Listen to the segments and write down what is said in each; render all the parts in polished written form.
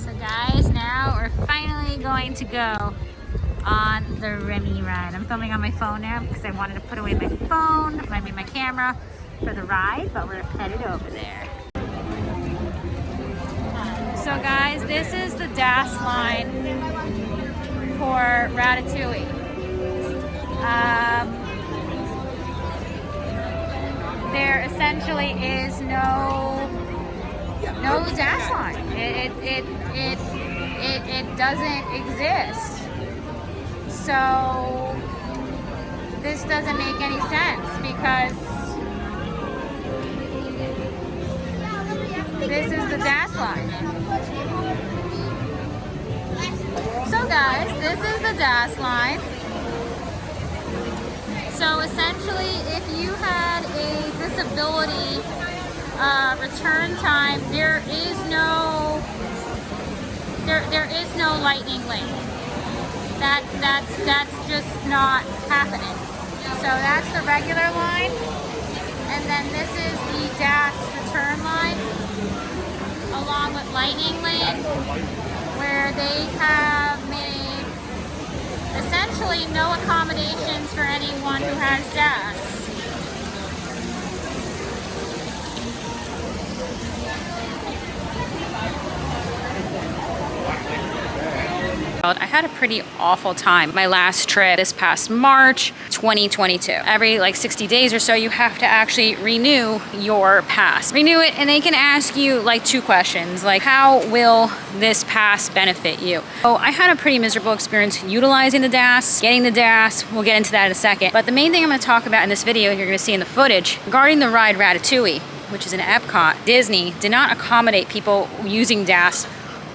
So guys, now we're finally going to go on the Remy ride. I'm filming on my phone now because I wanted to put away my phone, my camera for the ride, but we're headed over there. So guys, this is the DAS line for Ratatouille. There essentially is no DAS line. It doesn't exist. So this doesn't make any sense because this is the DAS line. So guys, this is the DAS line. So essentially, if you had a disability return time, there is no lightning lane. That's just not happening. So that's the regular line, and then this is the DAS return line, along with lightning lane, where they have made essentially no accommodations for anyone who has DAS. I had a pretty awful time my last trip this past March 2022. Every like 60 days or so, you have to actually renew your pass. Renew it, and they can ask you like 2 questions, like how will this pass benefit you? So I had a pretty miserable experience utilizing the DAS, getting the DAS. We'll get into that in a second. But the main thing I'm going to talk about in this video, you're going to see in the footage, regarding the ride Ratatouille, which is in Epcot, Disney did not accommodate people using DAS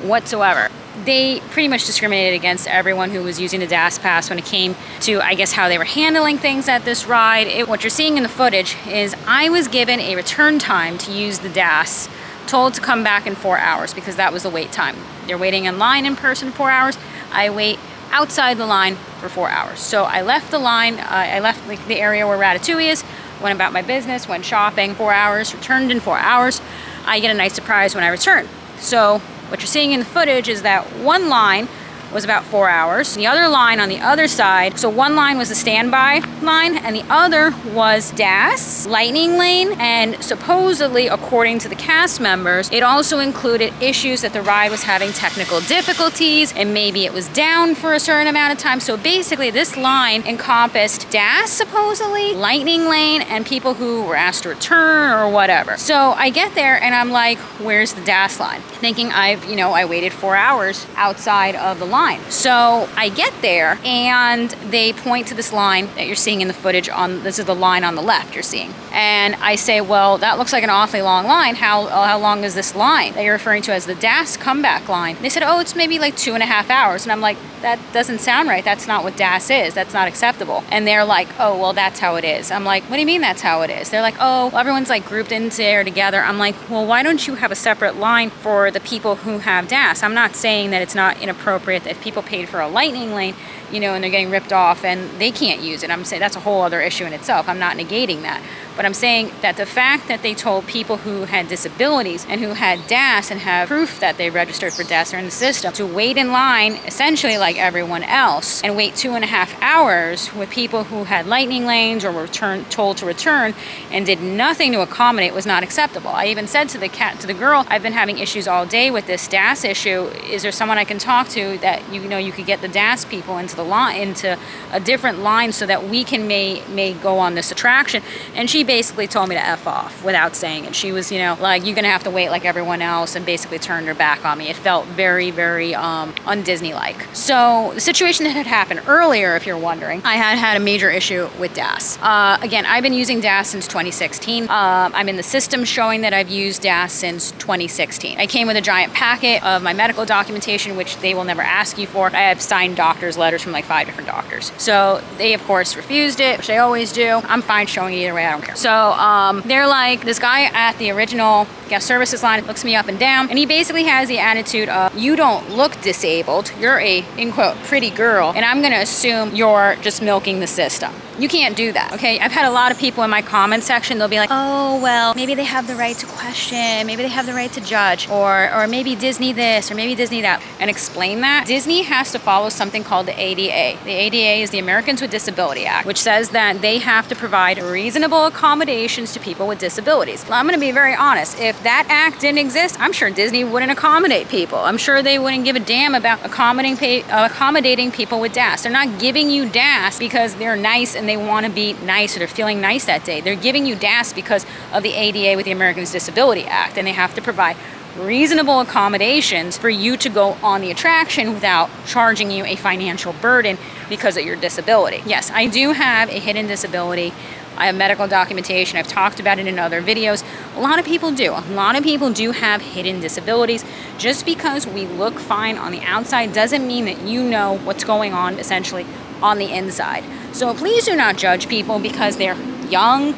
whatsoever. They pretty much discriminated against everyone who was using the DAS pass when it came to, I guess, how they were handling things at this ride. What you're seeing in the footage is I was given a return time to use the DAS, told to come back in 4 hours because that was the wait time. They're waiting in line in person 4 hours. I wait outside the line for 4 hours. So I left the line, I left the area where Ratatouille is, went about my business, went shopping, 4 hours, returned in 4 hours. I get a nice surprise when I return. So what you're seeing in the footage is that one line was about 4 hours. The other line on the other side, so one line was the standby line and the other was DAS, lightning lane, and supposedly, according to the cast members, it also included issues that the ride was having technical difficulties and maybe it was down for a certain amount of time. So basically this line encompassed DAS, supposedly, lightning lane, and people who were asked to return or whatever. So I get there and I'm like, where's the DAS line? Thinking I waited 4 hours outside of the line. So I get there and they point to this line that you're seeing in the footage. This is the line on the left you're seeing. And I say, well, that looks like an awfully long line. How long is this line that you're referring to as the DAS comeback line? They said, oh, it's maybe like 2.5 hours. And I'm like, that doesn't sound right. That's not what DAS is. That's not acceptable. And they're like, oh, well, that's how it is. I'm like, what do you mean that's how it is? They're like, oh, well, everyone's like grouped in there together. I'm like, well, why don't you have a separate line for the people who have DAS? I'm not saying that it's not inappropriate if people paid for a lightning lane, and they're getting ripped off and they can't use it. I'm saying that's a whole other issue in itself. I'm not negating that. But I'm saying that the fact that they told people who had disabilities and who had DAS and have proof that they registered for DAS or in the system to wait in line essentially like everyone else and wait 2.5 hours with people who had lightning lanes or were told to return and did nothing to accommodate was not acceptable. I even said to the girl, I've been having issues all day with this DAS issue. Is there someone I can talk to that you could get the DAS people into the line, into a different line so that we can may go on this attraction? And she basically told me to F off without saying it. She was, like, you're gonna have to wait like everyone else, and basically turned her back on me. It felt very, very un-Disney-like. So the situation that had happened earlier, if you're wondering, I had a major issue with DAS. Again, I've been using DAS since 2016. I'm in the system showing that I've used DAS since 2016. I came with a giant packet of my medical documentation, which they will never ask you for. I have signed doctor's letters from like 5 different doctors. So they, of course, refused it, which they always do. I'm fine showing it either way, I don't care. So they're like, this guy at the original guest services line, looks me up and down, and he basically has the attitude of, you don't look disabled, you're a, in quote, pretty girl, and I'm gonna assume you're just milking the system. You can't do that, okay? I've had a lot of people in my comment section, they'll be like, oh, well, maybe they have the right to question, maybe they have the right to judge, or maybe Disney this, or maybe Disney that, and explain that. Disney has to follow something called the ADA. The ADA is the Americans with Disability Act, which says that they have to provide reasonable accommodations to people with disabilities. Well, I'm gonna be very honest, if that act didn't exist, I'm sure Disney wouldn't accommodate people. I'm sure they wouldn't give a damn about accommodating people with DAS. They're not giving you DAS because they're nice and they want to be nice or they're feeling nice that day. They're giving you DAS because of the ADA with the Americans with Disability Act, and they have to provide reasonable accommodations for you to go on the attraction without charging you a financial burden because of your disability. Yes, I do have a hidden disability. I have medical documentation. I've talked about it in other videos. A lot of people do. A lot of people do have hidden disabilities. Just because we look fine on the outside doesn't mean that you know what's going on essentially on the inside. So please do not judge people because they're young,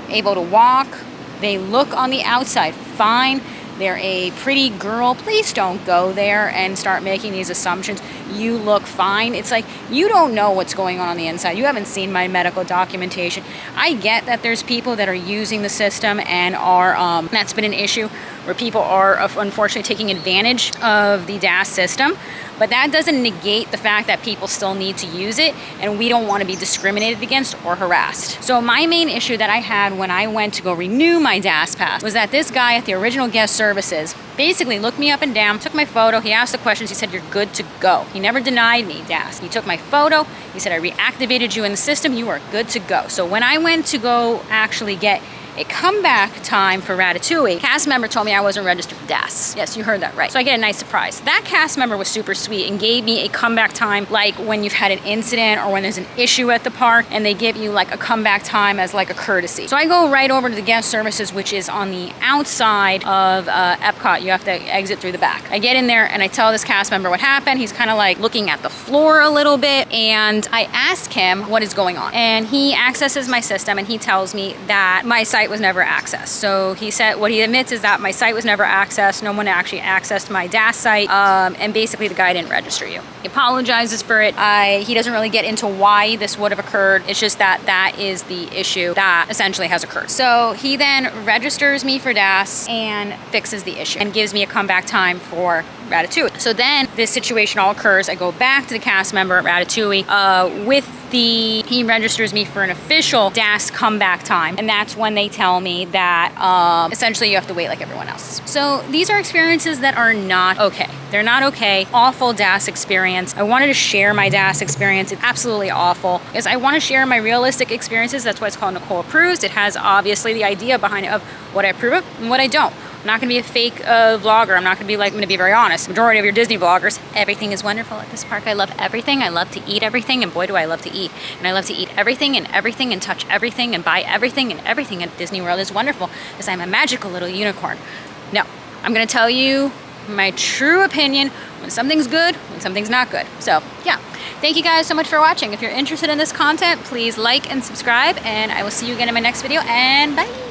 able to walk, they look on the outside fine, they're a pretty girl. Please don't go there and start making these assumptions. You look fine. It's like, you don't know what's going on the inside. You haven't seen my medical documentation. I get that there's people that are using the system and are, that's been an issue where people are unfortunately taking advantage of the DAS system. But that doesn't negate the fact that people still need to use it, and we don't want to be discriminated against or harassed. So my main issue that I had when I went to go renew my DAS pass was that this guy at the original guest services basically looked me up and down, took my photo, he asked the questions, he said, you're good to go. He never denied me DAS. He took my photo, he said, I reactivated you in the system, you are good to go. So when I went to go actually get a comeback time for Ratatouille, cast member told me I wasn't registered for DAS. Yes, you heard that right. So I get a nice surprise. That cast member was super sweet and gave me a comeback time like when you've had an incident or when there's an issue at the park and they give you like a comeback time as like a courtesy. So I go right over to the guest services, which is on the outside of Epcot. You have to exit through the back. I get in there and I tell this cast member what happened. He's kind of like looking at the floor a little bit, and I ask him what is going on. And he accesses my system and he tells me that my site was never accessed. So he said, what he admits is that my site was never accessed. No one actually accessed my DAS site, and basically the guy didn't register you. He apologizes for it. He doesn't really get into why this would have occurred. It's just that that is the issue that essentially has occurred. So he then registers me for DAS and fixes the issue and gives me a comeback time for Ratatouille. So then this situation all occurs. I go back to the cast member at Ratatouille he registers me for an official DAS comeback time, and that's when they tell me that essentially you have to wait like everyone else. So these are experiences that are not okay. They're not okay. Awful DAS experience. I wanted to share my DAS experience. It's absolutely awful because I want to share my realistic experiences. That's why it's called Nicole Approves. It has obviously the idea behind it of what I approve of and what I don't. I'm not gonna be a fake vlogger. I'm not gonna be like, I'm gonna be very honest. Majority of your Disney vloggers, everything is wonderful at this park. I love everything. I love to eat everything, and boy do I love to eat. And I love to eat everything and touch everything and buy everything, and everything at Disney World is wonderful because I'm a magical little unicorn. No, I'm gonna tell you my true opinion when something's good, when something's not good. So yeah, thank you guys so much for watching. If you're interested in this content, please like and subscribe, and I will see you again in my next video, and bye.